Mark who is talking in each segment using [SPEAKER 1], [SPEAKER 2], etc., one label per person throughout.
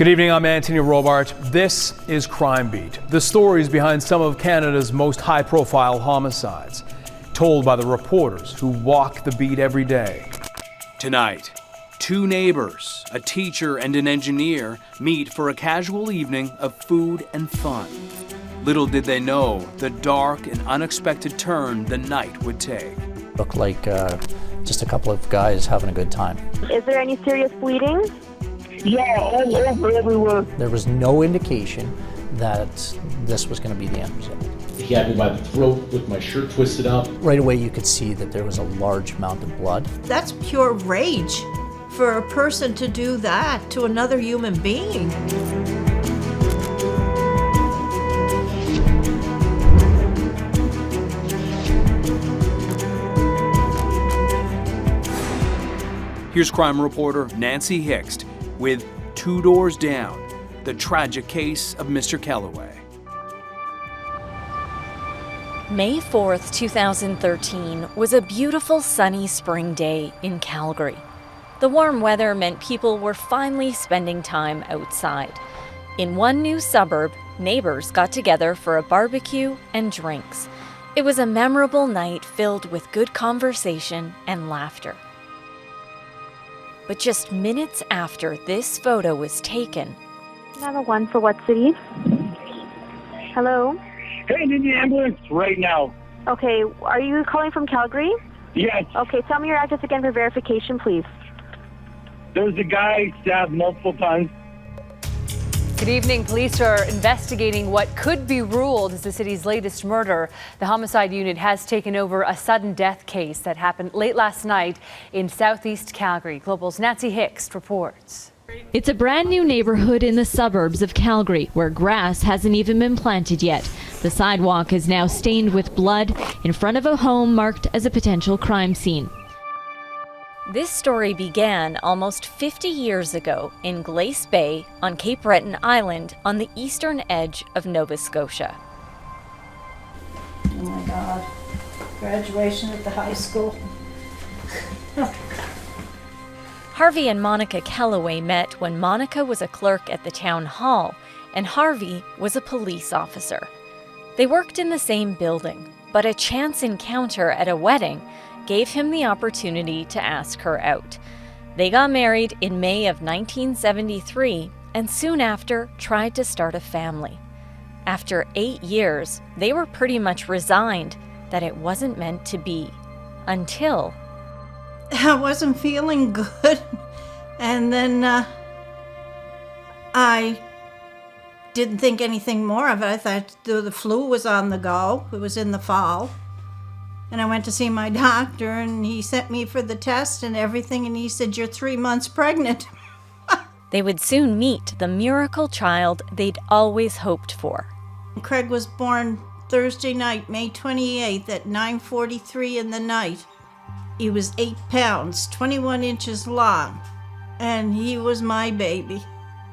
[SPEAKER 1] Good evening, I'm Anthony Robart. This is Crime Beat, the stories behind some of Canada's most high-profile homicides, told by the reporters who walk the beat every day. Tonight, two neighbors, a teacher and an engineer, meet for a casual evening of food and fun. Little did they know the dark and unexpected turn the night would take.
[SPEAKER 2] Looked like just a couple of guys having a good time.
[SPEAKER 3] Is there any serious bleeding?
[SPEAKER 4] Yeah, all over everywhere.
[SPEAKER 2] There was no indication that this was going to be the end result.
[SPEAKER 5] He had me by the throat with my shirt twisted up.
[SPEAKER 2] Right away you could see that there was a large amount of blood.
[SPEAKER 6] That's pure rage for a person to do that to another human being.
[SPEAKER 1] Here's crime reporter Nancy Hixt with Two Doors Down, the tragic case of Mr. Kelloway.
[SPEAKER 7] May 4th, 2013 was a beautiful sunny spring day in Calgary. The warm weather meant people were finally spending time outside. In one new suburb, neighbors got together for a barbecue and drinks. It was a memorable night filled with good conversation and laughter. But just minutes after this photo was taken,
[SPEAKER 3] 911 for what city? Hello?
[SPEAKER 4] Hey, need the ambulance right now.
[SPEAKER 3] Okay, are you calling from Calgary?
[SPEAKER 4] Yes.
[SPEAKER 3] Okay, tell me your address again for verification, please.
[SPEAKER 4] There's a guy stabbed multiple times.
[SPEAKER 8] Good evening. Police are investigating what could be ruled as the city's latest murder. The homicide unit has taken over a sudden death case that happened late last night in southeast Calgary. Global's Nancy Hixt reports.
[SPEAKER 9] It's a brand new neighborhood in the suburbs of Calgary where grass hasn't even been planted yet. The sidewalk is now stained with blood in front of a home marked as a potential crime scene.
[SPEAKER 7] this story began almost 50 years ago in Glace Bay on Cape Breton Island on the eastern edge of Nova Scotia.
[SPEAKER 6] Oh my God. Graduation at the high school.
[SPEAKER 7] Harvey and Monica Kelloway met when Monica was a clerk at the town hall and Harvey was a police officer. They worked in the same building, but a chance encounter at a wedding gave him the opportunity to ask her out. They got married in May of 1973 and soon after tried to start a family. After 8 years, they were pretty much resigned that it wasn't meant to be, until
[SPEAKER 6] I wasn't feeling good, and then I didn't think anything more of it. I thought the flu was on the go. It was in the fall. And I went to see my doctor, and he sent me for the test and everything, and he said, "You're 3 months pregnant."
[SPEAKER 7] they would soon meet the miracle child they'd always hoped for.
[SPEAKER 6] Craig was born Thursday night, May 28th at 9:43 in the night. He was 8 pounds, 21 inches long, and he was my baby.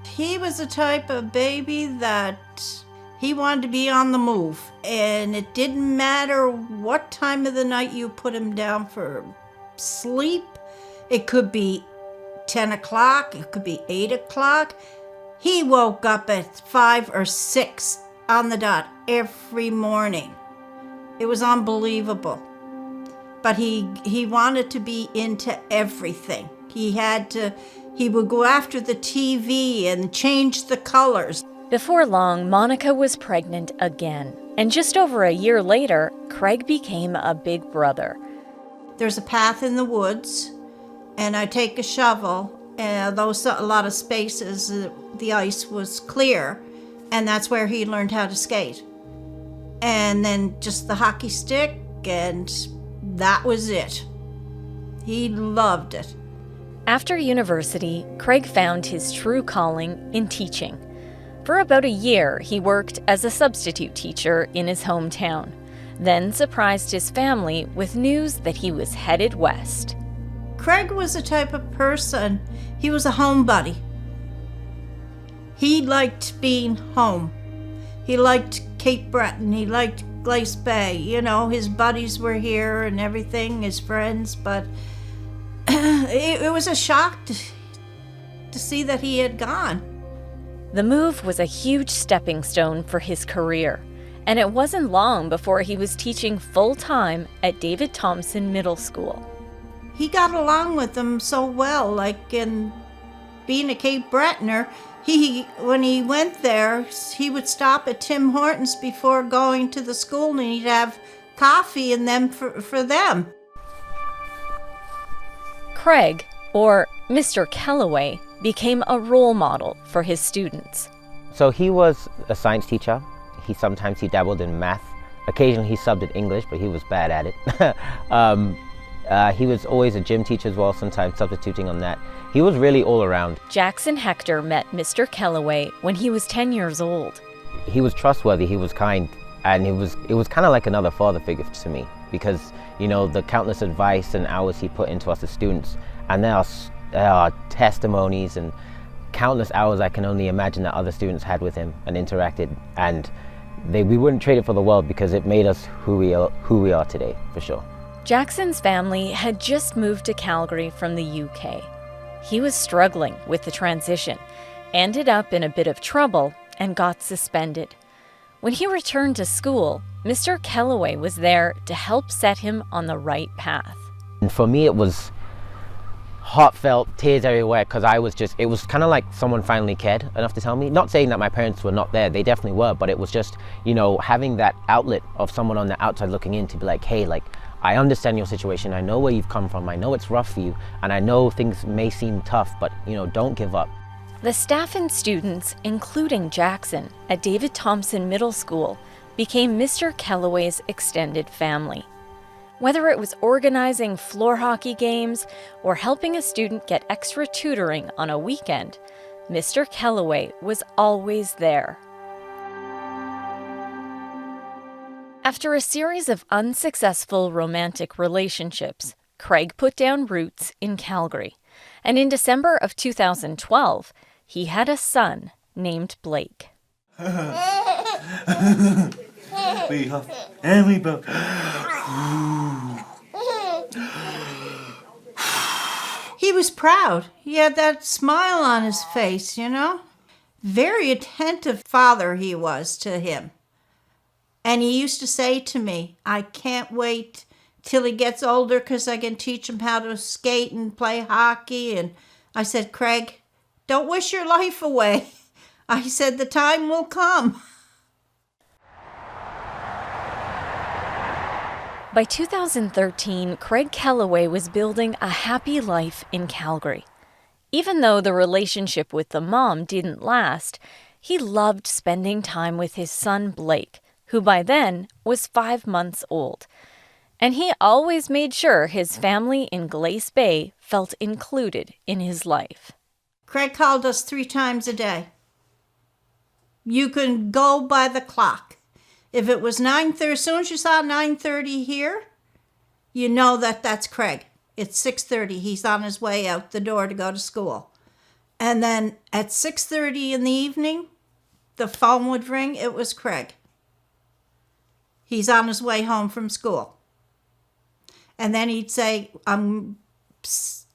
[SPEAKER 6] He was the type of baby that he wanted to be on the move, and it didn't matter what time of the night you put him down for sleep. It could be 10 o'clock, it could be 8 o'clock. He woke up at 5 or 6 on the dot every morning. It was unbelievable. But he wanted to be into everything. He would go after the TV and change the colors.
[SPEAKER 7] Before long, Monica was pregnant again, and just over a year later, Craig became a big brother.
[SPEAKER 6] There's a path in the woods, and I take a shovel, and though a lot of spaces, the ice was clear, and that's where he learned how to skate. And then just the hockey stick, and that was it. He loved it.
[SPEAKER 7] After university, Craig found his true calling in teaching. For about a year, he worked as a substitute teacher in his hometown, then surprised his family with news that he was headed west.
[SPEAKER 6] Craig was the type of person, he was a homebody. He liked being home. He liked Cape Breton, he liked Glace Bay. You know, his buddies were here and everything, his friends, but it was a shock to see that he had gone.
[SPEAKER 7] The move was a huge stepping stone for his career, and it wasn't long before he was teaching full-time at David Thompson Middle School.
[SPEAKER 6] He got along with them so well, like in being a Cape Bretoner, when he went there, he would stop at Tim Hortons before going to the school, and he'd have coffee and them for them.
[SPEAKER 7] Craig, or Mr. Kelloway, became a role model for his students.
[SPEAKER 10] So he was a science teacher. Sometimes he dabbled in math. Occasionally he subbed in English, but he was bad at it. He was always a gym teacher as well, sometimes substituting on that. He was really all around.
[SPEAKER 7] Jackson Hector met Mr. Kelloway when he was 10 years old.
[SPEAKER 10] He was trustworthy, he was kind, and it was kind of like another father figure to me, because, you know, the countless advice and hours he put into us as students, and there are testimonies and countless hours I can only imagine that other students had with him and interacted, and we wouldn't trade it for the world, because it made us who we are today, for sure.
[SPEAKER 7] Jackson's family had just moved to Calgary from the UK. He was struggling with the transition, ended up in a bit of trouble, and got suspended. When he returned to school, Mr. Kelloway was there to help set him on the right path.
[SPEAKER 10] And for me, it was heartfelt, tears everywhere, because it was kind of like someone finally cared enough to tell me. Not saying that my parents were not there, they definitely were, but it was just, you know, having that outlet of someone on the outside looking in to be like, hey, like, I understand your situation, I know where you've come from, I know it's rough for you, and I know things may seem tough, but, you know, don't give up.
[SPEAKER 7] The staff and students, including Jackson, at David Thompson Middle School, became Mr. Kelloway's extended family. Whether it was organizing floor hockey games or helping a student get extra tutoring on a weekend, Mr. Kelloway was always there. After a series of unsuccessful romantic relationships, Craig put down roots in Calgary, and in December of 2012, he had a son named Blake.
[SPEAKER 6] He was proud. He had that smile on his face, you know. Very attentive father he was to him. And he used to say to me, I can't wait till he gets older because I can teach him how to skate and play hockey. And I said, Craig, don't wish your life away. I said, the time will come.
[SPEAKER 7] By 2013, Craig Kelloway was building a happy life in Calgary. Even though the relationship with the mom didn't last, he loved spending time with his son Blake, who by then was 5 months old. And he always made sure his family in Glace Bay felt included in his life.
[SPEAKER 6] Craig called us 3 times a day. You can go by the clock. If it was 9:30, as soon as you saw 9:30 here, you know that that's Craig. It's 6:30. He's on his way out the door to go to school. And then at 6:30 in the evening, the phone would ring. It was Craig. He's on his way home from school. And then he'd say, I'm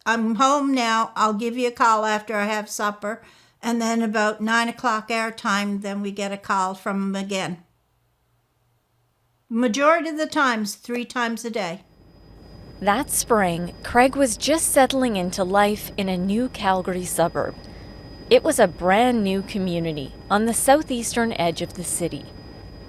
[SPEAKER 6] home now. I'll give you a call after I have supper. And then about 9 o'clock our time, then we get a call from him again. Majority of the times, 3 times a day.
[SPEAKER 7] That spring, Craig was just settling into life in a new Calgary suburb. It was a brand new community on the southeastern edge of the city.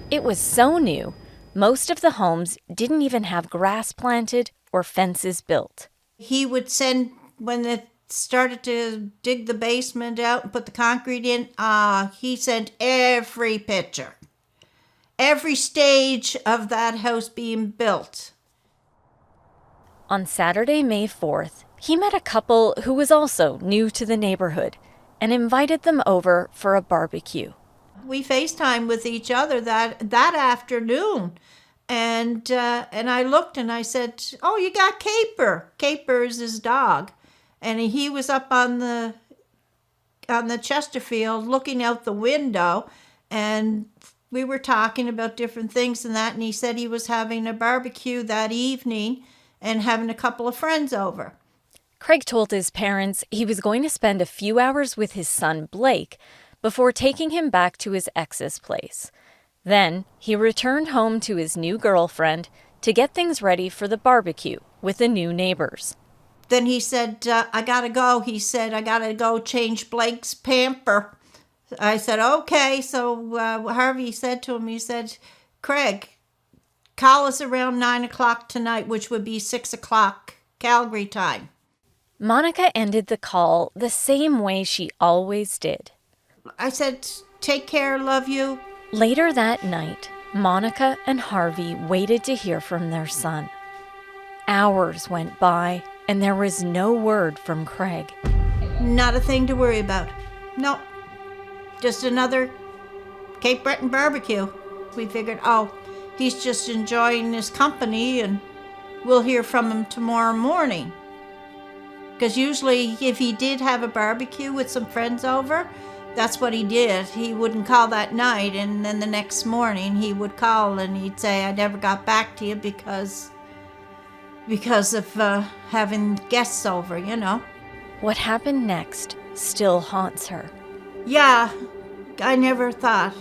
[SPEAKER 7] It was so new, most of the homes didn't even have grass planted or fences built.
[SPEAKER 6] He would send, when it started to dig the basement out and put the concrete in, he sent every picture. Every stage of that house being built.
[SPEAKER 7] On Saturday, May 4th, he met a couple who was also new to the neighborhood and invited them over for a barbecue.
[SPEAKER 6] We FaceTimed with each other that afternoon, and I looked and I said, "Oh, you got Caper." Caper is his dog, and he was up on the Chesterfield looking out the window, and we were talking about different things and that, and he said he was having a barbecue that evening and having a couple of friends over.
[SPEAKER 7] Craig told his parents he was going to spend a few hours with his son Blake before taking him back to his ex's place. Then he returned home to his new girlfriend to get things ready for the barbecue with the new neighbors.
[SPEAKER 6] Then he said, I gotta go. He said, I gotta go change Blake's pamper. I said, okay. So Harvey said to him, he said, Craig, call us around 9 o'clock tonight, which would be 6 o'clock Calgary time.
[SPEAKER 7] Monica ended the call the same way she always did.
[SPEAKER 6] I said, take care, love you.
[SPEAKER 7] Later that night, Monica and Harvey waited to hear from their son. Hours went by, and there was no word from Craig.
[SPEAKER 6] Not a thing to worry about. Nope. Just another Cape Breton barbecue. We figured, oh, he's just enjoying his company, and we'll hear from him tomorrow morning. Because usually if he did have a barbecue with some friends over, that's what he did. He wouldn't call that night, and then the next morning he would call and he'd say, I never got back to you because of having guests over, you know.
[SPEAKER 7] What happened next still haunts her.
[SPEAKER 6] Yeah, I never thought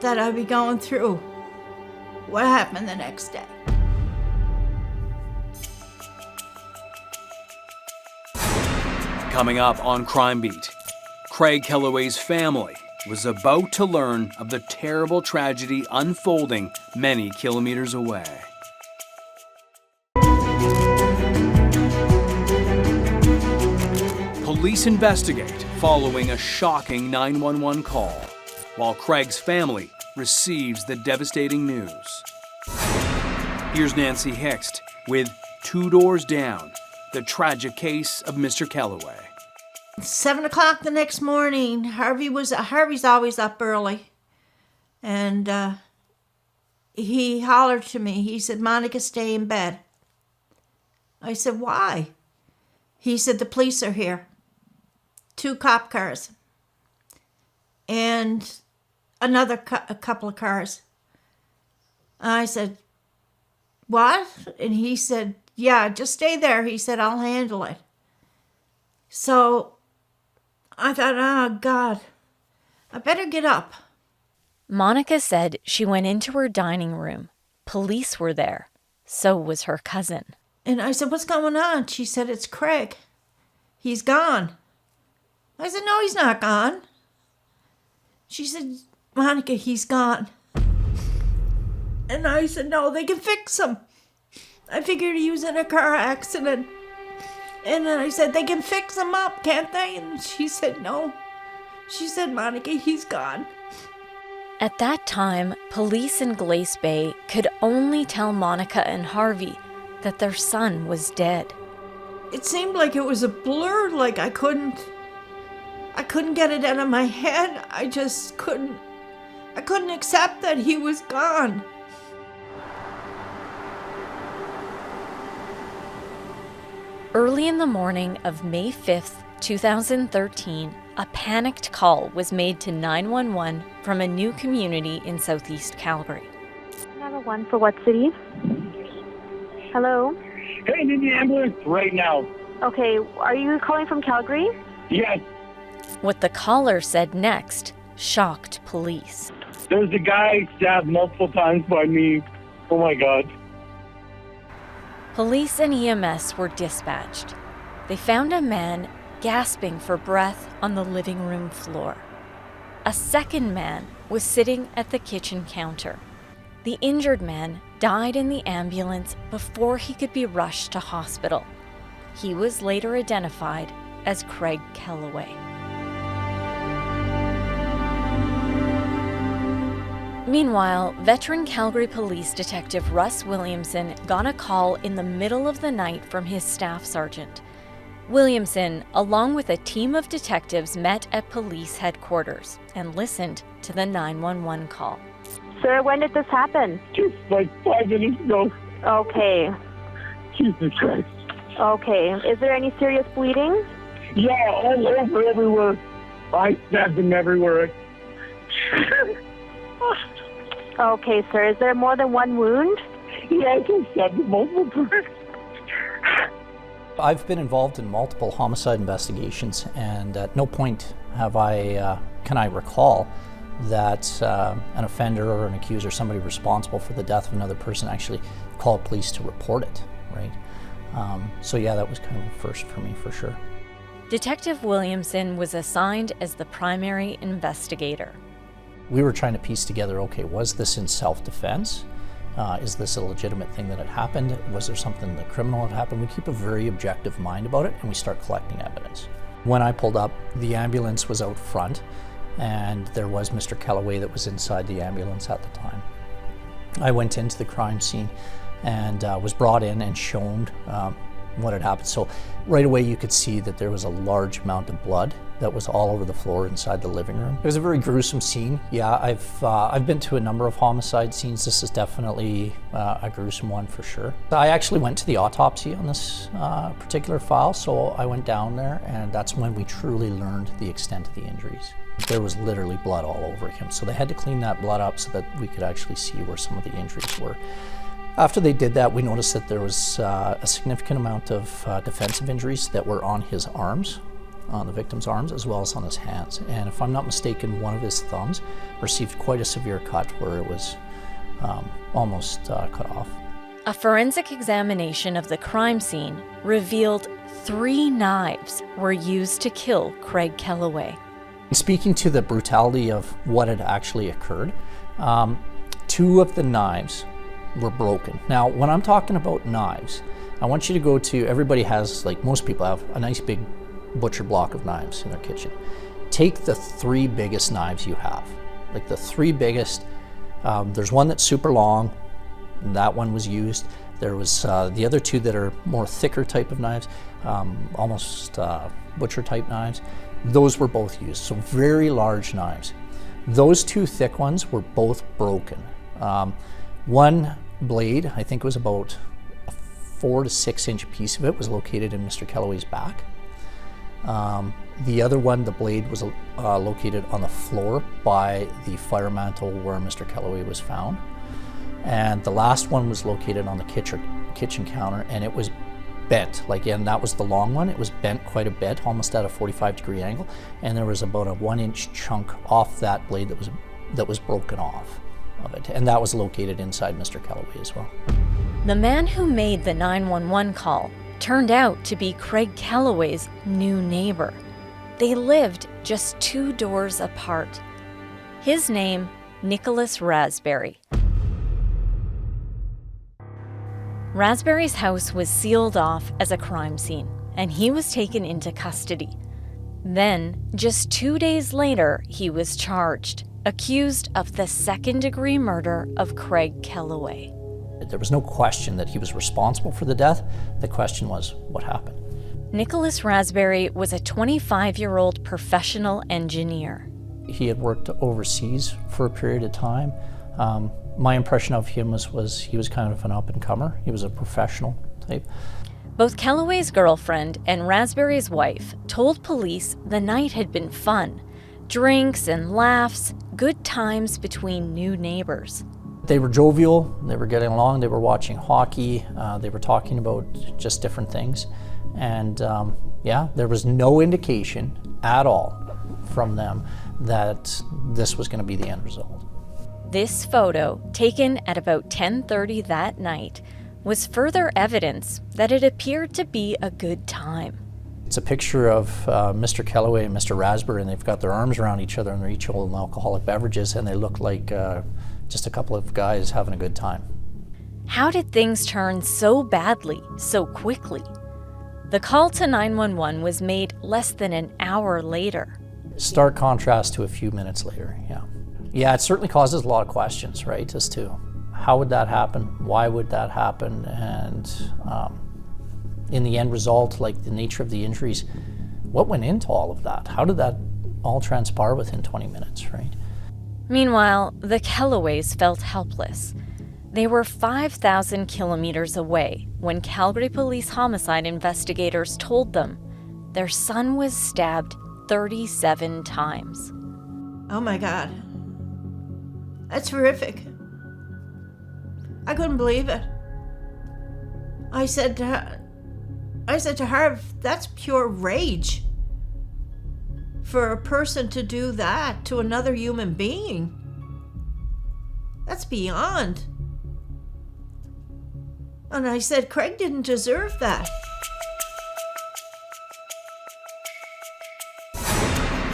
[SPEAKER 6] that I'd be going through what happened the next day.
[SPEAKER 1] Coming up on Crime Beat, Craig Kelloway's family was about to learn of the terrible tragedy unfolding many kilometers away. Police investigate following a shocking 911 call, while Craig's family receives the devastating news. Here's Nancy Hixt with Two Doors Down, the tragic case of Mr. Kelloway.
[SPEAKER 6] 7 o'clock the next morning, Harvey's always up early. And he hollered to me. He said, Monica, stay in bed. I said, why? He said, the police are here. 2 cop cars. And a couple of cars. I said, what? And he said, yeah, just stay there. He said, I'll handle it. So I thought, oh, God, I better get up.
[SPEAKER 7] Monica said she went into her dining room. Police were there. So was her cousin.
[SPEAKER 6] And I said, what's going on? She said, it's Craig. He's gone. I said, no, he's not gone. She said, Monica, he's gone. And I said, no, they can fix him. I figured he was in a car accident. And then I said, they can fix him up, can't they? And she said, no. She said, Monica, he's gone.
[SPEAKER 7] At that time, police in Glace Bay could only tell Monica and Harvey that their son was dead.
[SPEAKER 6] It seemed like it was a blur, like I couldn't get it out of my head. I just couldn't accept that he was gone.
[SPEAKER 7] Early in the morning of May 5th, 2013, a panicked call was made to 911 from a new community in southeast Calgary.
[SPEAKER 3] 911 for what city? Hello?
[SPEAKER 4] Hey, I need the ambulance right now.
[SPEAKER 3] Okay, are you calling from Calgary?
[SPEAKER 4] Yes.
[SPEAKER 7] What the caller said next shocked police.
[SPEAKER 4] There's a guy stabbed multiple times by me. Oh my God.
[SPEAKER 7] Police and EMS were dispatched. They found a man gasping for breath on the living room floor. A second man was sitting at the kitchen counter. The injured man died in the ambulance before he could be rushed to hospital. He was later identified as Craig Kelloway. Meanwhile, veteran Calgary Police Detective Russ Williamson got a call in the middle of the night from his staff sergeant. Williamson, along with a team of detectives, met at police headquarters and listened to the 911 call.
[SPEAKER 3] Sir, when did this happen?
[SPEAKER 4] Just like 5 minutes ago.
[SPEAKER 3] Okay.
[SPEAKER 4] Jesus Christ.
[SPEAKER 3] Okay. Is there any serious bleeding?
[SPEAKER 4] Yeah, all over, everywhere. I stabbed him everywhere.
[SPEAKER 3] Okay, sir. Is there more than one wound?
[SPEAKER 4] Yeah, I just stabbed him multiple times.
[SPEAKER 2] I've been involved in multiple homicide investigations, and at no point have I can I recall that an offender or an accuser, somebody responsible for the death of another person, actually called police to report it, right? So yeah, that was kind of a first for me, for sure.
[SPEAKER 7] Detective Williamson was assigned as the primary investigator.
[SPEAKER 2] We were trying to piece together, okay, was this in self-defense? Is this a legitimate thing that had happened? Was there something the criminal had happened? We keep a very objective mind about it, and we start collecting evidence. When I pulled up, the ambulance was out front, and there was Mr. Kelloway that was inside the ambulance at the time. I went into the crime scene and was brought in and shown what had happened. So right away you could see that there was a large amount of blood that was all over the floor inside the living room. It was a very gruesome scene. Yeah, I've been to a number of homicide scenes. This is definitely a gruesome one for sure. I actually went to the autopsy on this particular file, so I went down there, and that's when we truly learned the extent of the injuries. There was literally blood all over him, so they had to clean that blood up so that we could actually see where some of the injuries were. After they did that, we noticed that there was a significant amount of defensive injuries that were on his arms, on the victim's arms, as well as on his hands. And if I'm not mistaken, one of his thumbs received quite a severe cut where it was almost cut off.
[SPEAKER 7] A forensic examination of the crime scene revealed 3 knives were used to kill Craig Kelloway.
[SPEAKER 2] Speaking to the brutality of what had actually occurred, 2 of the knives were broken. Now, when I'm talking about knives, I want you to go to, everybody has, like most people have, a nice big butcher block of knives in their kitchen. Take the 3 biggest knives you have, like the 3 biggest. There's one that's super long, and that one was used. There was the other 2 that are more thicker type of knives, almost butcher type knives. Those were both used, so very large knives. Those 2 thick ones were both broken. One blade, I think it was about a 4 to 6 inch piece of it, was located in Mr. Kelloway's back. The other one, the blade was located on the floor by the fire mantle where Mr. Kelloway was found. And the last one was located on the kitchen counter, and it was bent. Like, and that was the long one. It was bent quite a bit, almost at a 45-degree angle, and there was about a 1-inch chunk off that blade that was broken off of it, and that was located inside Mr. Kelloway as well.
[SPEAKER 7] The man who made the 911 call turned out to be Craig Kelloway's new neighbor. They lived just 2 doors apart. His name, Nicholas Raspberry. Raspberry's house was sealed off as a crime scene, and he was taken into custody. Then, just 2 days later, he was charged, accused of the 2nd-degree murder of Craig Kelloway.
[SPEAKER 2] There was no question that he was responsible for the death. The question was, what happened?
[SPEAKER 7] Nicholas Raspberry was a 25-year-old professional engineer.
[SPEAKER 2] He had worked overseas for a period of time. My impression of him was he was kind of an up-and-comer. He was a professional type.
[SPEAKER 7] Both Kelloway's girlfriend and Raspberry's wife told police the night had been fun. Drinks and laughs, good times between new neighbors.
[SPEAKER 2] They were jovial, they were getting along, they were watching hockey, they were talking about just different things. And yeah, there was no indication at all from them that this was going to be the end result.
[SPEAKER 7] This photo, taken at about 10:30 that night, was further evidence that it appeared to be a good time.
[SPEAKER 2] It's a picture of Mr. Kelloway and Mr. Raspberry, and they've got their arms around each other and they're each holding alcoholic beverages, and they look like just a couple of guys having a good time.
[SPEAKER 7] How did things turn so badly, so quickly? The call to 911 was made less than an hour later.
[SPEAKER 2] Stark contrast to a few minutes later, yeah. Yeah, it certainly causes a lot of questions, right, as to how would that happen, why would that happen, and in the end result, like the nature of the injuries, what went into all of that? How did that all transpire within 20 minutes, right?
[SPEAKER 7] Meanwhile, the Kelloways felt helpless. They were 5,000 kilometers away when Calgary police homicide investigators told them their son was stabbed 37 times.
[SPEAKER 6] Oh my God. That's horrific. I couldn't believe it. I said to Harv, that's pure rage. for a person to do that to another human being, that's beyond. And I said, Craig didn't deserve that.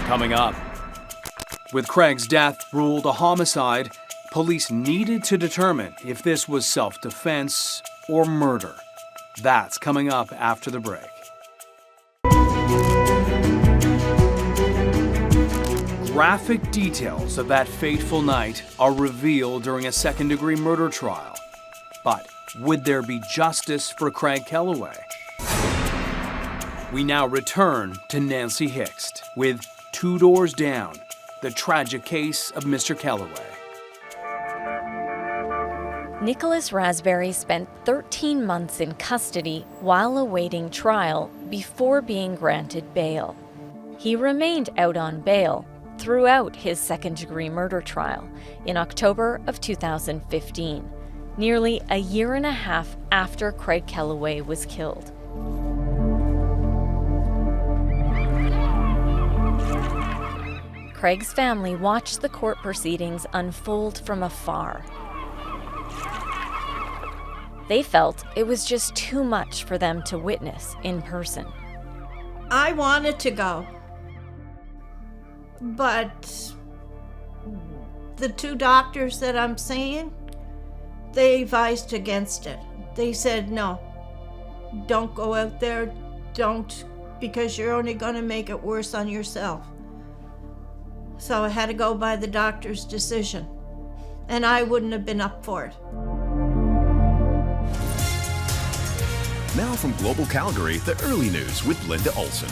[SPEAKER 1] Coming up, with Craig's death ruled a homicide, police needed to determine if this was self-defense or murder. That's coming up after the break. Graphic details of that fateful night are revealed during a second-degree murder trial. But would there be justice for Craig Kelloway? We now return to Nancy Hixt with Two Doors Down, the tragic case of Mr. Kelloway.
[SPEAKER 7] Nicholas Raspberry spent 13 months in custody while awaiting trial before being granted bail. He remained out on bail throughout his second-degree murder trial in October of 2015, nearly a year and a half after Craig Kelloway was killed. Craig's family watched the court proceedings unfold from afar. They felt it was just too much for them to witness in person.
[SPEAKER 6] I wanted to go, but the two doctors that I'm seeing, they advised against it. They said, no, don't go out there, don't, because you're only going to make it worse on yourself. So I had to go by the doctor's decision, and I wouldn't have been up for it.
[SPEAKER 11] Now from Global Calgary, the early news with Linda Olson.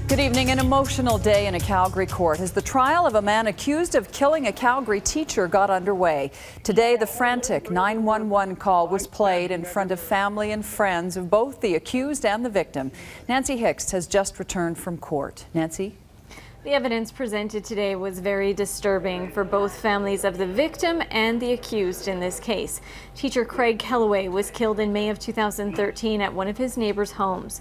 [SPEAKER 12] Good evening. An emotional day in a Calgary court as the trial of a man accused of killing a Calgary teacher got underway. Today, the frantic 911 call was played in front of family and friends of both the accused and the victim. Nancy Hixt has just returned from court. Nancy?
[SPEAKER 9] The evidence presented today was very disturbing for both families of the victim and the accused in this case. Teacher Craig Kelloway was killed in May of 2013 at one of his neighbors' homes.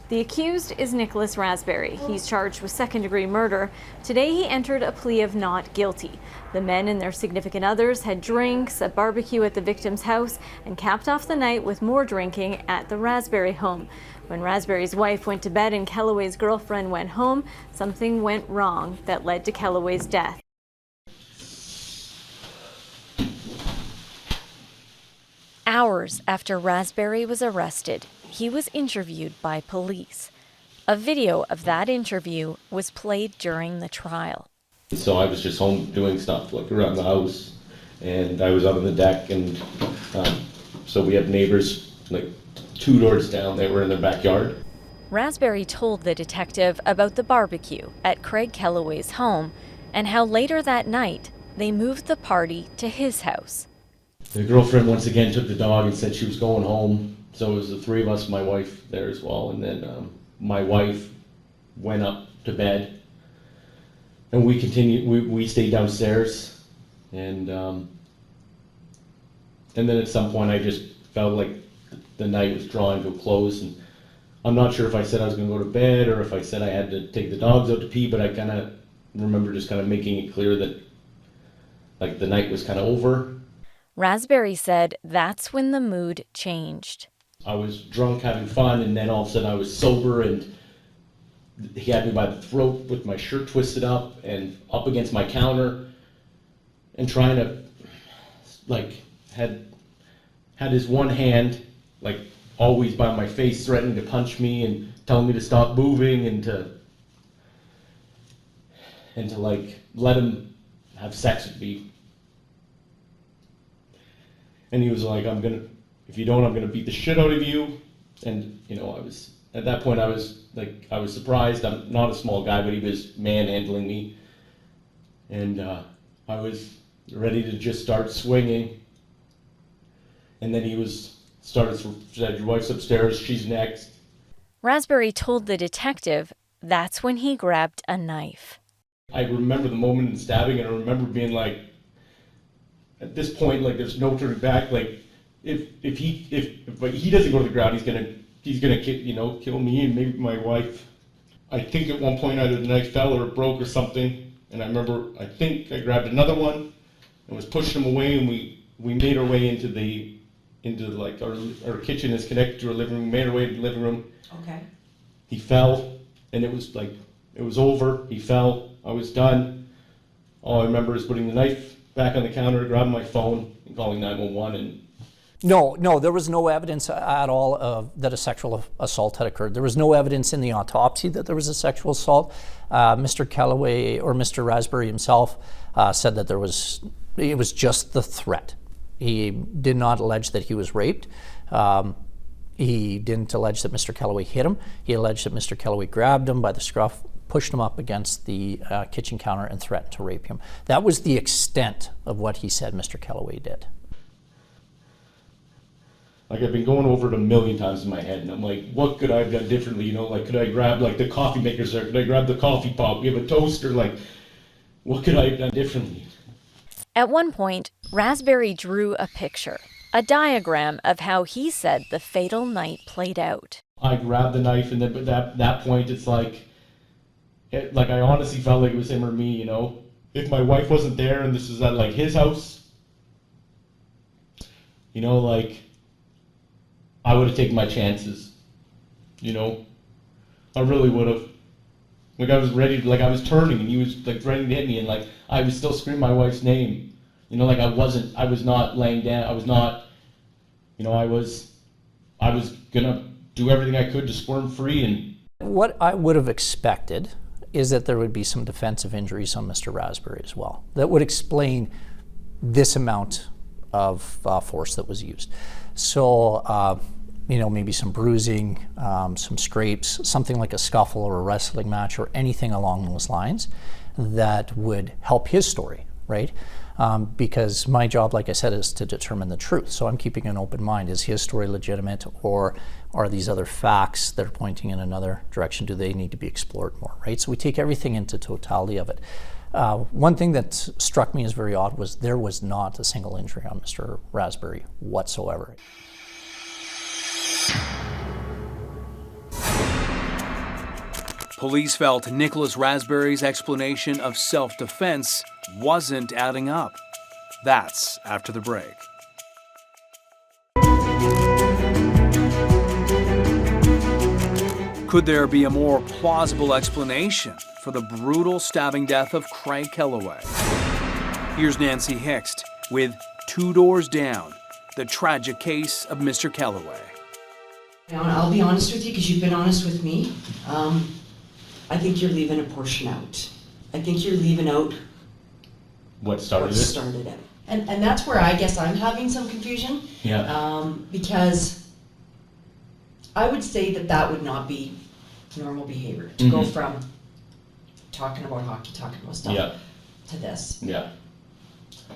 [SPEAKER 9] The accused is Nicholas Raspberry. He's charged with second-degree murder. Today he entered a plea of not guilty. The men and their significant others had drinks, a barbecue at the victim's house, and capped off the night with more drinking at the Raspberry home. When Raspberry's wife went to bed and Kelloway's girlfriend went home, something went wrong that led to Kelloway's death.
[SPEAKER 7] Hours after Raspberry was arrested, he was interviewed by police. A video of that interview was played during the trial.
[SPEAKER 5] So I was just home doing stuff like around the house, and I was out on the deck, and so we have neighbors like 2 doors down. They were in their backyard.
[SPEAKER 7] Raspberry told the detective about the barbecue at Craig Kelloway's home and how later that night they moved the party to his house.
[SPEAKER 5] The girlfriend once again took the dog and said she was going home. So it was the three of us, my wife there as well, and then my wife went up to bed, and we continued. We stayed downstairs, and then at some point I just felt like the night was drawing to a close, and I'm not sure if I said I was going to go to bed or if I said I had to take the dogs out to pee, but I kind of remember just kind of making it clear that like the night was kind of over.
[SPEAKER 7] Raspberry said that's when the mood changed.
[SPEAKER 5] I was drunk having fun, and then all of a sudden I was sober, and he had me by the throat with my shirt twisted up and up against my counter and trying to, like, had his one hand, like, always by my face, threatening to punch me and telling me to stop moving and to like, let him have sex with me. And he was like, if you don't, I'm gonna beat the shit out of you. And, you know, at that point I was surprised. I'm not a small guy, but he was manhandling me. And I was ready to just start swinging. And then he said, your wife's upstairs, she's next.
[SPEAKER 7] Raspberry told the detective that's when he grabbed a knife.
[SPEAKER 5] I remember the moment of stabbing, and I remember being like, at this point, like, there's no turning back. Like, if he doesn't go to the ground, he's gonna he's gonna kill me and maybe my wife. I think at one point either the knife fell or it broke or something, and I think I grabbed another one and was pushing him away, and we made our way into like our kitchen is connected to our living room, made our way to the living room.
[SPEAKER 13] Okay.
[SPEAKER 5] He fell, and it was over. He fell. I was done. All I remember is putting the knife back on the counter, grabbing my phone, and calling 911. And
[SPEAKER 2] No, there was no evidence at all that a sexual assault had occurred. There was no evidence in the autopsy that there was a sexual assault. Mr. Kelloway or Mr. Raspberry himself said that it was just the threat. He did not allege that he was raped. He didn't allege that Mr. Kelloway hit him. He alleged that Mr. Kelloway grabbed him by the scruff, pushed him up against the kitchen counter and threatened to rape him. That was the extent of what he said Mr. Kelloway did.
[SPEAKER 5] Like, I've been going over it a million times in my head, and I'm like, what could I have done differently? Like, could I grab, like, the coffee maker's there? Could I grab the coffee pot? We have a toaster. Like, what could I have done differently?
[SPEAKER 7] At one point, Raspberry drew a picture, a diagram of how he said the fatal night played out.
[SPEAKER 5] I grabbed the knife, and then at that point, it's like I honestly felt like it was him or me, If my wife wasn't there and this is at, like, his house, I would have taken my chances, I really would have. Like, I was ready, I was turning, and he was, ready to hit me, and, I was still screaming my wife's name. I was not laying down, I was not, I was gonna do everything I could to squirm free. And
[SPEAKER 2] what I would have expected is that there would be some defensive injuries on Mr. Raspberry as well. That would explain this amount of force that was used. So, maybe some bruising, some scrapes, something like a scuffle or a wrestling match or anything along those lines that would help his story, right? Because my job, like I said, is to determine the truth. So I'm keeping an open mind. Is his story legitimate, or are these other facts that are pointing in another direction? Do they need to be explored more, right? So we take everything into totality of it. One thing that struck me as very odd was there was not a single injury on Mr. Raspberry whatsoever.
[SPEAKER 1] Police felt Nicholas Raspberry's explanation of self-defense wasn't adding up. That's after the break. Could there be a more plausible explanation for the brutal stabbing death of Craig Kelloway? Here's Nancy Hixt with Two Doors Down, the tragic case of Mr. Kelloway.
[SPEAKER 13] I'll be honest with you, because you've been honest with me. I think you're leaving a portion out. I think you're leaving out
[SPEAKER 5] what started
[SPEAKER 13] it. And that's where I guess I'm having some confusion.
[SPEAKER 5] Yeah.
[SPEAKER 13] Because I would say that would not be normal behavior to go from talking about hockey, talking about stuff to this.
[SPEAKER 5] Yeah.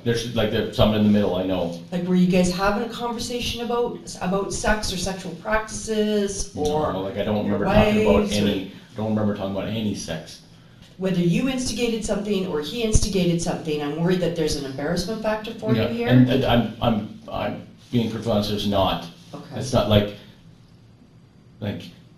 [SPEAKER 5] There's something in the middle, I know.
[SPEAKER 13] Were you guys having a conversation about sex or sexual practices, or
[SPEAKER 5] no, I don't remember talking about any. I don't remember talking about any sex.
[SPEAKER 13] Whether you instigated something or he instigated something, I'm worried that there's an embarrassment factor for you here.
[SPEAKER 5] And I'm being perfectly honest. There's not.
[SPEAKER 13] Okay.
[SPEAKER 5] It's not like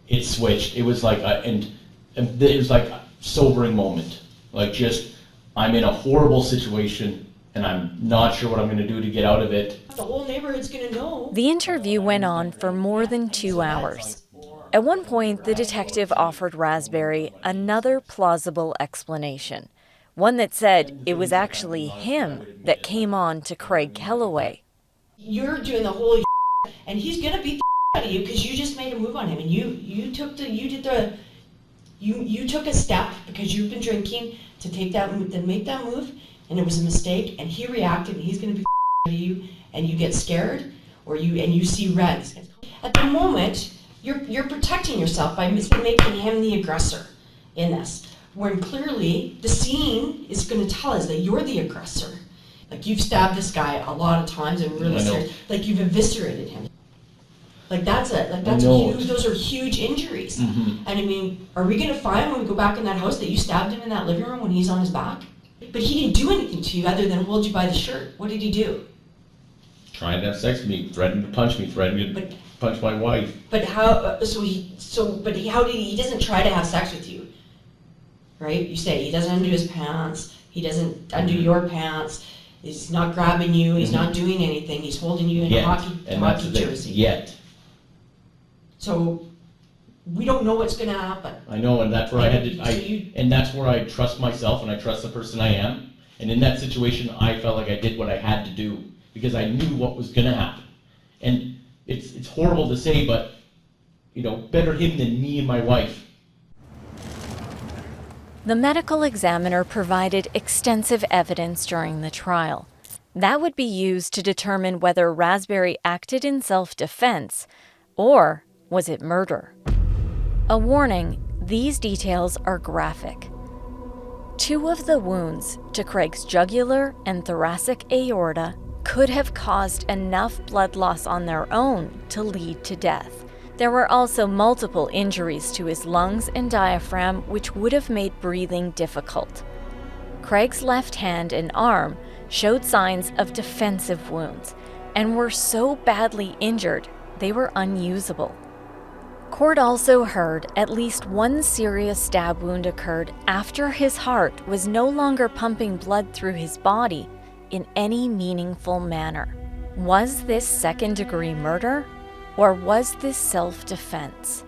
[SPEAKER 5] it switched. It was and it was a sobering moment. I'm in a horrible situation, and I'm not sure what I'm going to do to get out of it.
[SPEAKER 13] The whole neighborhood's going to know.
[SPEAKER 7] The interview went on for more than 2 hours. At one point, the detective offered Raspberry another plausible explanation, one that said it was actually him that came on to Craig Kelloway.
[SPEAKER 13] You're doing the whole and he's going to beat the out of you because you just made a move on him, and you took a step because you've been drinking to take that move, to make that move, and it was a mistake, and he reacted, and he's going to beat the out of you, and you get scared, or you see red. At the moment, you're protecting yourself by making him the aggressor in this, when clearly the scene is going to tell us that you're the aggressor. You've stabbed this guy a lot of times and really serious, you've eviscerated him. Those are huge injuries.
[SPEAKER 5] Mm-hmm.
[SPEAKER 13] And are we going to find when we go back in that house that you stabbed him in that living room when he's on his back? But he didn't do anything to you other than hold you by the shirt. What did he do?
[SPEAKER 5] Trying to have sex with me, threatened to punch me, threatened to...
[SPEAKER 13] But
[SPEAKER 5] punched my wife.
[SPEAKER 13] But how? He doesn't try to have sex with you, right? You say he doesn't undo his pants. He doesn't undo your pants. He's not grabbing you. He's not doing anything. He's holding you in a hockey jersey.
[SPEAKER 5] Yet.
[SPEAKER 13] So we don't know what's going to happen.
[SPEAKER 5] I know, and that's where and that's where I trust myself and I trust the person I am. And in that situation, I felt like I did what I had to do because I knew what was going to happen. And it's horrible to say, but better him than me and my wife.
[SPEAKER 7] The medical examiner provided extensive evidence during the trial. That would be used to determine whether Raspberry acted in self-defense or was it murder. A warning, these details are graphic. 2 of the wounds to Craig's jugular and thoracic aorta could have caused enough blood loss on their own to lead to death. There were also multiple injuries to his lungs and diaphragm, which would have made breathing difficult. Craig's left hand and arm showed signs of defensive wounds and were so badly injured they were unusable. Court also heard at least one serious stab wound occurred after his heart was no longer pumping blood through his body in any meaningful manner. Was this second-degree murder? Or was this self-defense?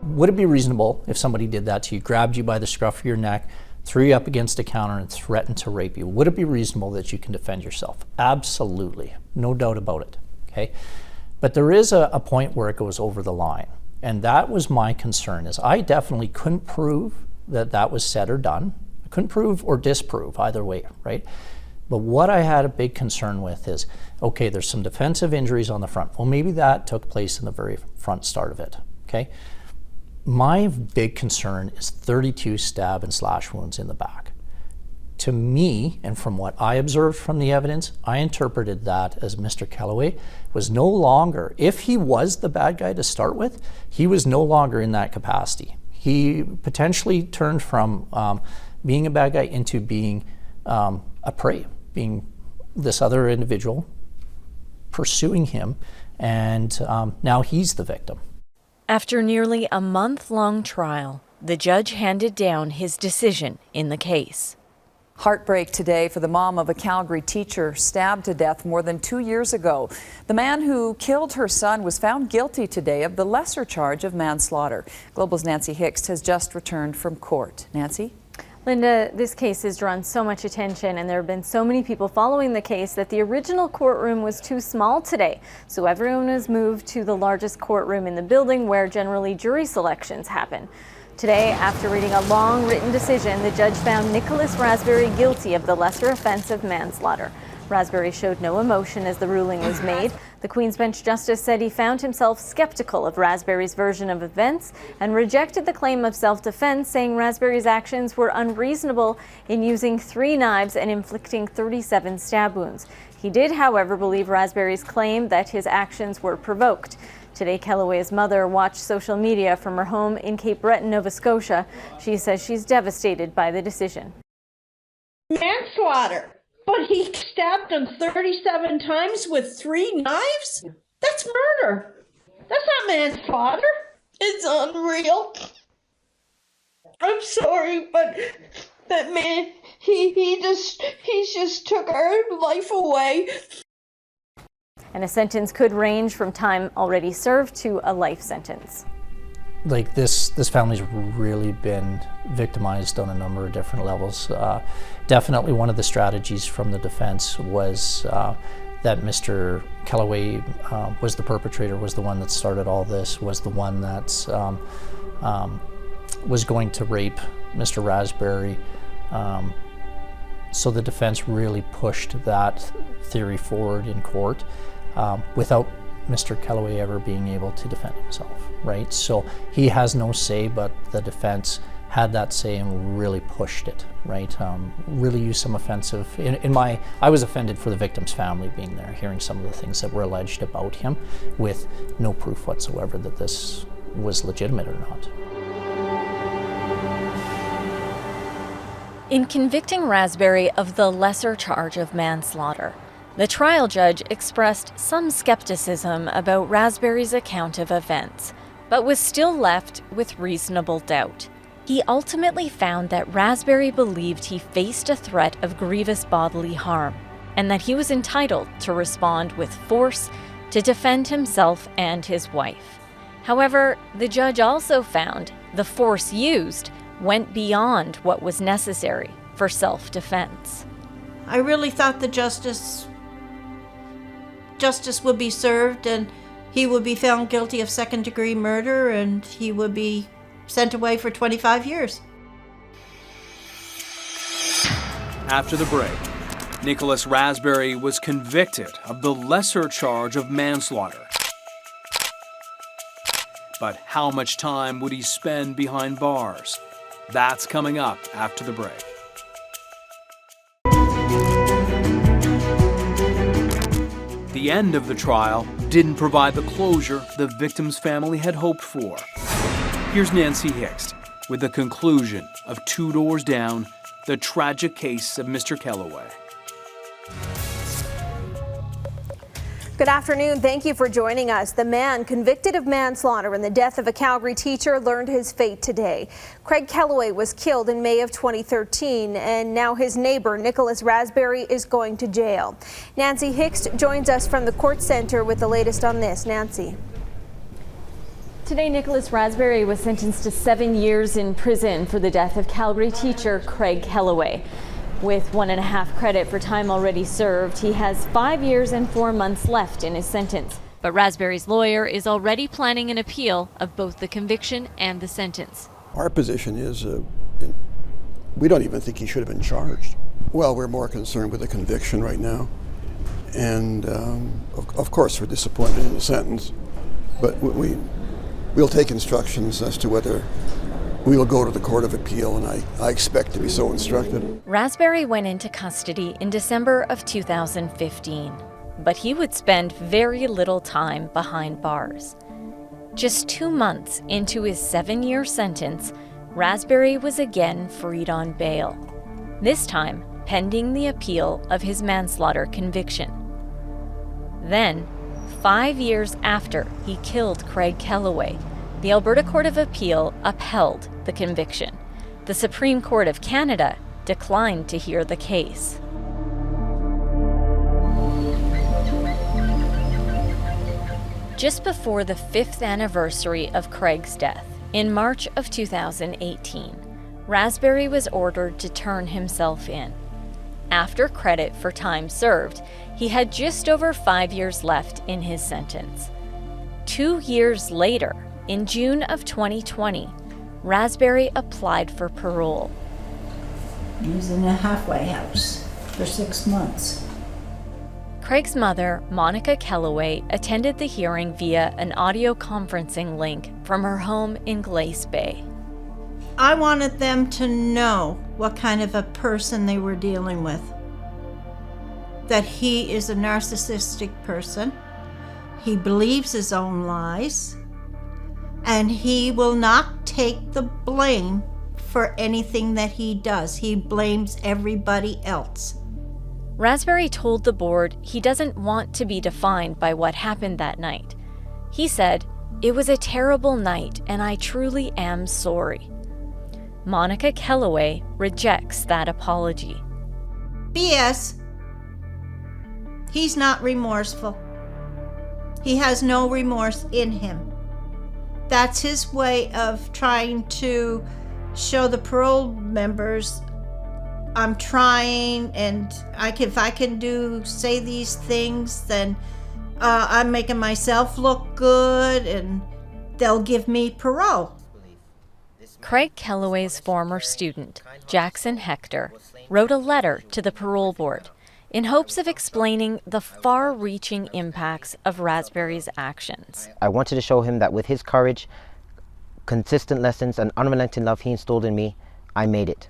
[SPEAKER 2] Would it be reasonable if somebody did that to you, grabbed you by the scruff of your neck, threw you up against a counter and threatened to rape you? Would it be reasonable that you can defend yourself? Absolutely, no doubt about it, okay? But there is a point where it goes over the line. And that was my concern, is I definitely couldn't prove that that was said or done. I couldn't prove or disprove either way, right? But what I had a big concern with is, okay, there's some defensive injuries on the front. Well, maybe that took place in the very front start of it, okay? My big concern is 32 stab and slash wounds in the back. To me, and from what I observed from the evidence, I interpreted that as Mr. Kelloway was no longer, if he was the bad guy to start with, he was no longer in that capacity. He potentially turned from being a bad guy into being a prey, being this other individual pursuing him, and now he's the victim.
[SPEAKER 7] After nearly a month-long trial, the judge handed down his decision in the case.
[SPEAKER 12] Heartbreak today for the mom of a Calgary teacher stabbed to death more than 2 years ago. The man who killed her son was found guilty today of the lesser charge of manslaughter. Global's Nancy Hicks has just returned from court. Nancy?
[SPEAKER 9] Linda, this case has drawn so much attention and there have been so many people following the case that the original courtroom was too small today. So everyone was moved to the largest courtroom in the building where generally jury selections happen. Today, after reading a long written decision, the judge found Nicholas Raspberry guilty of the lesser offense of manslaughter. Raspberry showed no emotion as the ruling was made. The Queen's Bench Justice said he found himself skeptical of Raspberry's version of events and rejected the claim of self-defense, saying Raspberry's actions were unreasonable in using 3 knives and inflicting 37 stab wounds. He did, however, believe Raspberry's claim that his actions were provoked. Today, Kelloway's mother watched social media from her home in Cape Breton, Nova Scotia. She says she's devastated by the decision.
[SPEAKER 6] Manslaughter. But he stabbed him 37 times with 3 knives? That's murder. That's not manslaughter. It's unreal. I'm sorry, but that man, he just took our life away.
[SPEAKER 9] And a sentence could range from time already served to a life sentence.
[SPEAKER 2] Like this family's really been victimized on a number of different levels. Definitely one of the strategies from the defense was that Mr. Kelloway was the perpetrator, was the one that started all this, was the one that was going to rape Mr. Raspberry. So the defense really pushed that theory forward in court without Mr. Kelloway ever being able to defend himself, right? So he has no say, but the defense had that say and really pushed it, right? Really used some offensive, I was offended for the victim's family being there, hearing some of the things that were alleged about him with no proof whatsoever that this was legitimate or not.
[SPEAKER 7] In convicting Raspberry of the lesser charge of manslaughter, The trial judge expressed some skepticism about Raspberry's account of events, but was still left with reasonable doubt. He ultimately found that Raspberry believed he faced a threat of grievous bodily harm, and that he was entitled to respond with force to defend himself and his wife. However, the judge also found the force used went beyond what was necessary for self-defense.
[SPEAKER 6] I really thought the justice would be served and he would be found guilty of second-degree murder and he would be sent away for 25 years.
[SPEAKER 1] After the break, Nicholas Raspberry was convicted of the lesser charge of manslaughter. But how much time would he spend behind bars? That's coming up after the break. The end of the trial didn't provide the closure the victim's family had hoped for. Here's Nancy Hixt with the conclusion of Two Doors Down, the tragic case of Mr. Kelloway.
[SPEAKER 14] Good afternoon. Thank you for joining us. The man convicted of manslaughter in the death of a Calgary teacher learned his fate today. Craig Kelloway was killed in May of 2013, and now his neighbor, Nicholas Raspberry, is going to jail. Nancy Hixt joins us from the court center with the latest on this. Nancy.
[SPEAKER 9] Today, Nicholas Raspberry was sentenced to 7 years in prison for the death of Calgary teacher Craig Kelloway. With 1.5 credit for time already served, he has 5 years and 4 months left in his sentence. But Raspberry's lawyer is already planning an appeal of both the conviction and the sentence.
[SPEAKER 15] Our position is we don't even think he should have been charged. Well, we're more concerned with the conviction right now. And of course we're disappointed in the sentence, but we'll take instructions as to whether we will go to the Court of Appeal, and I expect to be so instructed.
[SPEAKER 7] Raspberry went into custody in December of 2015, but he would spend very little time behind bars. Just 2 months into his 7-year sentence, Raspberry was again freed on bail, this time pending the appeal of his manslaughter conviction. Then, 5 years after he killed Craig Kelloway, the Alberta Court of Appeal upheld the conviction. The Supreme Court of Canada declined to hear the case. Just before the 5th anniversary of Craig's death, in March of 2018, Raspberry was ordered to turn himself in. After credit for time served, he had just over 5 years left in his sentence. 2 years later, in June of 2020, Raspberry applied for parole.
[SPEAKER 6] He was in a halfway house for 6 months.
[SPEAKER 7] Craig's mother, Monica Kelloway, attended the hearing via an audio conferencing link from her home in Glace Bay.
[SPEAKER 6] I wanted them to know what kind of a person they were dealing with. That he is a narcissistic person. He believes his own lies. And he will not take the blame for anything that he does. He blames everybody else.
[SPEAKER 7] Raspberry told the board he doesn't want to be defined by what happened that night. He said, "It was a terrible night and I truly am sorry." Monica Kelloway rejects that apology.
[SPEAKER 6] BS. He's not remorseful. He has no remorse in him. That's his way of trying to show the parole members, I'm trying, and if I can say these things, then I'm making myself look good, and they'll give me parole.
[SPEAKER 7] Craig Kelloway's former student, Jackson Hector, wrote a letter to the parole board in hopes of explaining the far-reaching impacts of Raspberry's actions.
[SPEAKER 10] I wanted to show him that with his courage, consistent lessons, and unrelenting love he installed in me, I made it.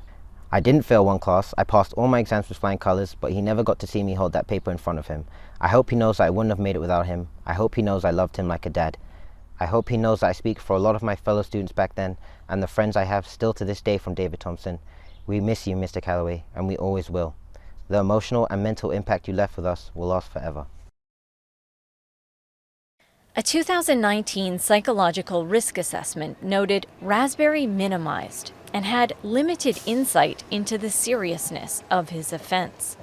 [SPEAKER 10] I didn't fail one class, I passed all my exams with flying colors, but he never got to see me hold that paper in front of him. I hope he knows that I wouldn't have made it without him. I hope he knows I loved him like a dad. I hope he knows that I speak for a lot of my fellow students back then, and the friends I have still to this day from David Thompson. We miss you, Mr. Kelloway, and we always will. The emotional and mental impact you left with us will last forever.
[SPEAKER 7] A 2019 psychological risk assessment noted Raspberry minimized and had limited insight into the seriousness of his offense.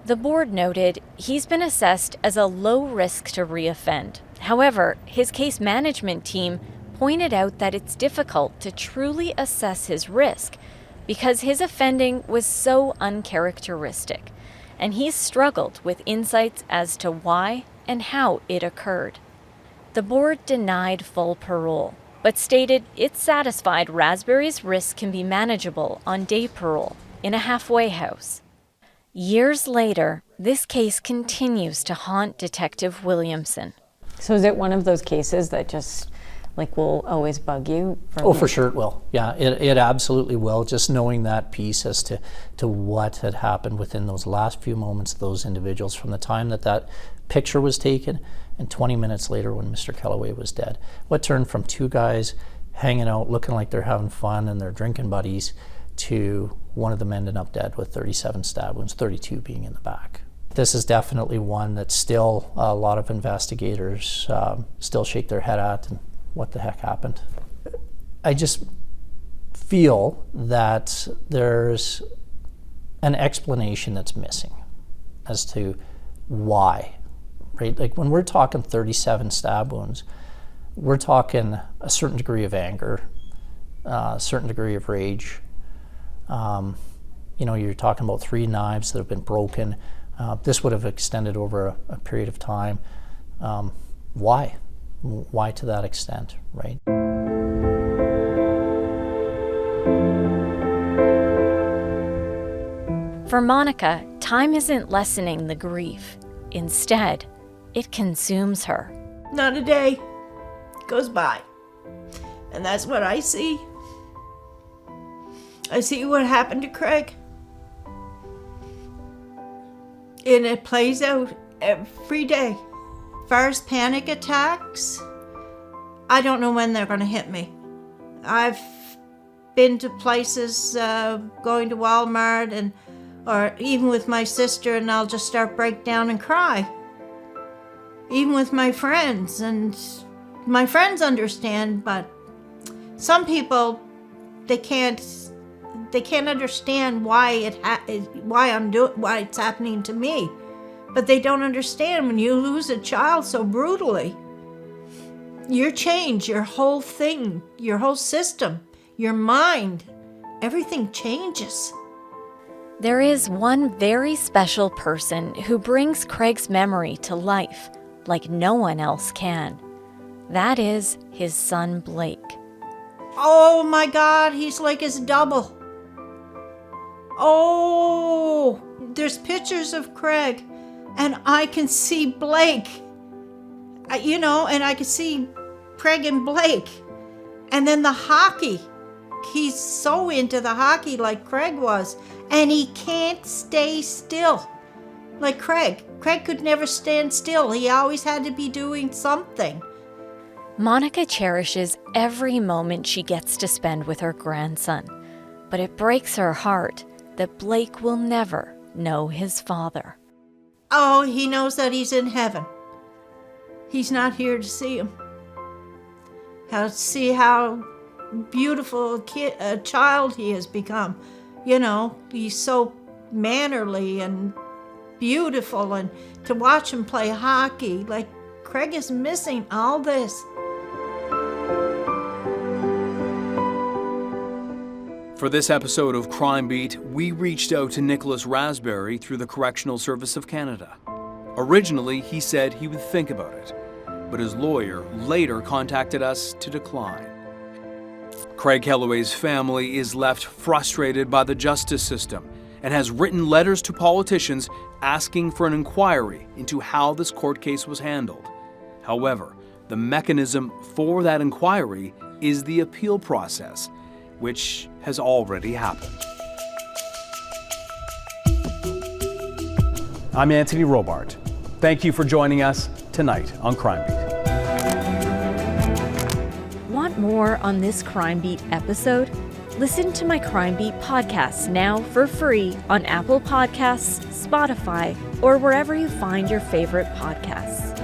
[SPEAKER 7] The board noted he's been assessed as a low risk to reoffend. However, his case management team pointed out that it's difficult to truly assess his risk because his offending was so uncharacteristic, and he's struggled with insights as to why and how it occurred. The board denied full parole, but stated it's satisfied Raspberry's risk can be manageable on day parole in a halfway house. Years later, this case continues to haunt Detective Williamson.
[SPEAKER 9] So is it one of those cases that just will always bug you?
[SPEAKER 2] For sure it will. Yeah, it absolutely will. Just knowing that piece as to what had happened within those last few moments of those individuals from the time that picture was taken and 20 minutes later when Mr. Kelloway was dead. What turned from two guys hanging out looking like they're having fun and they're drinking buddies to one of them ending up dead with 37 stab wounds, 32 being in the back. This is definitely one that still a lot of investigators still shake their head at, and what the heck happened? I just feel that there's an explanation that's missing as to why, right? Like when we're talking 37 stab wounds, we're talking a certain degree of anger, a certain degree of rage. You're talking about 3 knives that have been broken. This would have extended over a period of time. Why? Why to that extent, right?
[SPEAKER 7] For Monica, time isn't lessening the grief. Instead, it consumes her.
[SPEAKER 6] Not a day goes by. And that's what I see. I see what happened to Craig. And it plays out every day. As far as panic attacks, I don't know when they're going to hit me. I've been to places, going to Walmart or even with my sister, and I'll just start break down and cry. Even with my friends, and my friends understand, but some people, they can't understand why it's happening to me. But they don't understand when you lose a child so brutally. You're changed, your whole thing, your whole system, your mind, everything changes.
[SPEAKER 7] There is one very special person who brings Craig's memory to life like no one else can. That is his son, Blake.
[SPEAKER 6] Oh my God, he's like his double. Oh, there's pictures of Craig, and I can see Blake, and I can see Craig and Blake. And then the hockey. He's so into the hockey like Craig was, and he can't stay still like Craig. Craig could never stand still. He always had to be doing something.
[SPEAKER 7] Monica cherishes every moment she gets to spend with her grandson, but it breaks her heart that Blake will never know his father.
[SPEAKER 6] Oh, he knows that he's in heaven. He's not here to see him. See how beautiful a child he has become. He's so mannerly and beautiful, and to watch him play hockey, like Craig is missing all this.
[SPEAKER 1] For this episode of Crime Beat, we reached out to Nicholas Raspberry through the Correctional Service of Canada. Originally, he said he would think about it, but his lawyer later contacted us to decline. Craig Kelloway's family is left frustrated by the justice system and has written letters to politicians asking for an inquiry into how this court case was handled. However, the mechanism for that inquiry is the appeal process, which has already happened. I'm Anthony Robart. Thank you for joining us tonight on Crime Beat.
[SPEAKER 7] Want more on this Crime Beat episode? Listen to my Crime Beat podcasts now for free on Apple Podcasts, Spotify, or wherever you find your favorite podcasts.